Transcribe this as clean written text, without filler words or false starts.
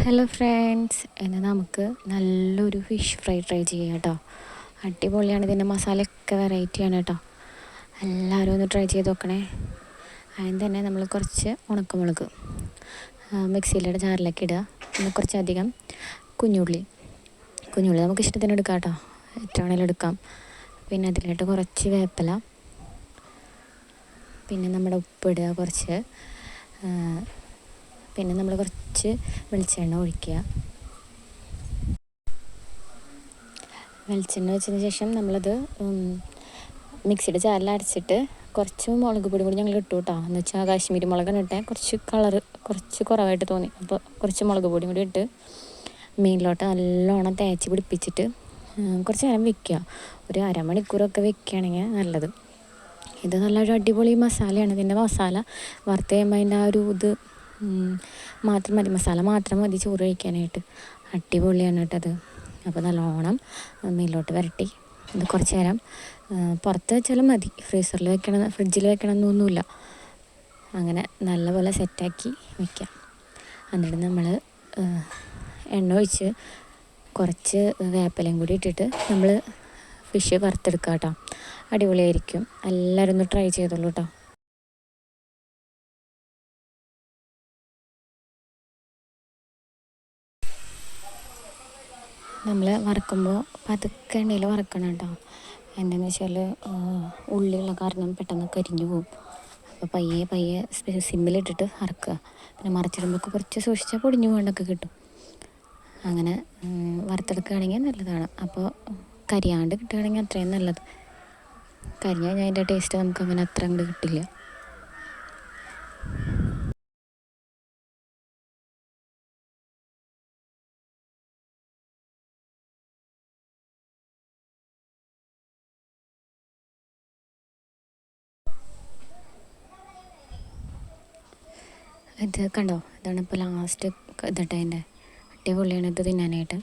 Hello friends, ഇന്ന് നമുക്ക് നല്ലൊരു ഫിഷ് ഫ്രൈ ട്രൈ ചെയ്യാം കേട്ടോ. അടിപൊളിയാണ്. ഇതിൻ്റെ മസാലയൊക്കെ വെറൈറ്റിയാണ് കേട്ടോ. എല്ലാവരും ഒന്ന് ട്രൈ ചെയ്ത് നോക്കണേ. അതിന് തന്നെ നമ്മൾ കുറച്ച് ഉണക്കമുളക് മിക്സിയിലൂടെ ജാറിലേക്ക് ഇടുക. പിന്നെ കുറച്ചധികം കുഞ്ഞുള്ളി നമുക്ക് ഇഷ്ടത്തിന് എടുക്കാം കേട്ടോ, എത്ര വേണമെങ്കിലും എടുക്കാം. പിന്നെ അതിലോട്ട് കുറച്ച് വേപ്പില, പിന്നെ നമ്മുടെ ഉപ്പിടുക കുറച്ച്, പിന്നെ നമ്മൾ കുറച്ച് വെളിച്ചെണ്ണ ഒഴിക്കുക. വെളിച്ചെണ്ണ വെച്ചതിന് ശേഷം നമ്മളത് മിക്സിയുടെ ജാറിൽ അരച്ചിട്ട് കുറച്ച് മുളക് പൊടി കൂടി ഞങ്ങൾ ഇട്ടു കേട്ടോ. എന്ന് വെച്ചാൽ കാശ്മീരി മുളകാണ് ഇട്ടേ, കുറച്ച് കളറ് കുറച്ച് കുറവായിട്ട് തോന്നി. അപ്പോൾ കുറച്ച് മുളക് പൊടി കൂടി ഇട്ട് മീനിലോട്ട് നല്ലോണം തേച്ച് പിടിപ്പിച്ചിട്ട് കുറച്ച് നേരം വെക്കുക. ഒരു അരമണിക്കൂറൊക്കെ വെക്കുകയാണെങ്കിൽ നല്ലത്. ഇത് നല്ലൊരു അടിപൊളി മസാലയാണ്. ഇതിൻ്റെ മസാല വറുത്ത് കഴിയുമ്പോൾ അതിൻ്റെ ആ ഒരു ഇത് മാത്രം മതി, മസാല മാത്രം മതി ചോറ് കഴിക്കാനായിട്ട്. അടിപൊളിയാണ് കേട്ടത്. അപ്പോൾ നല്ലോണം മീനിലോട്ട് വരട്ടി ഇത് കുറച്ച് നേരം പുറത്ത് വെച്ചാലും മതി, ഫ്രിഡ്ജിൽ വെക്കണം എന്നൊന്നുമില്ല. അങ്ങനെ നല്ലപോലെ സെറ്റാക്കി വയ്ക്കാം. എന്നിട്ട് നമ്മൾ എണ്ണ ഒഴിച്ച് കുറച്ച് വേപ്പിലയും കൂടി ഇട്ടിട്ട് നമ്മൾ ഫിഷ് വറുത്തെടുക്കുക കേട്ടോ. അടിപൊളിയായിരിക്കും. എല്ലാവരും ഒന്ന് ട്രൈ ചെയ്തോളൂ കേട്ടോ. നമ്മൾ വറക്കുമ്പോൾ പതുക്കെ എണ്ണയിൽ വറക്കണം കേട്ടോ. എന്താണെന്ന് വെച്ചാൽ ഉള്ളിയുള്ള കാരണം പെട്ടെന്ന് കരിഞ്ഞു പോകും. അപ്പോൾ പയ്യെ സിമ്മിലിട്ടിട്ട് വറക്കുക. പിന്നെ മറിച്ചിടുമ്പോൾ കുറച്ച് സൂക്ഷിച്ചാൽ പൊടിഞ്ഞു പോകണ്ടൊക്കെ കിട്ടും. അങ്ങനെ വറുത്തെടുക്കുകയാണെങ്കിൽ നല്ലതാണ്. അപ്പോൾ കരിയാണ്ട് കിട്ടുകയാണെങ്കിൽ അത്രയും നല്ലത്. കരിഞ്ഞു കഴിഞ്ഞാൽ അതിൻ്റെ ടേസ്റ്റ് നമുക്ക് അങ്ങനെ അത്ര അങ്ങോട്ട് കിട്ടില്ല. ഇത് കണ്ടോ, ഇതാണ് ഇപ്പോൾ ലാസ്റ്റ് ഇതിട്ട് അതിൻ്റെ അടിപൊളിയാണ് ഇത് തിന്നാനായിട്ട്.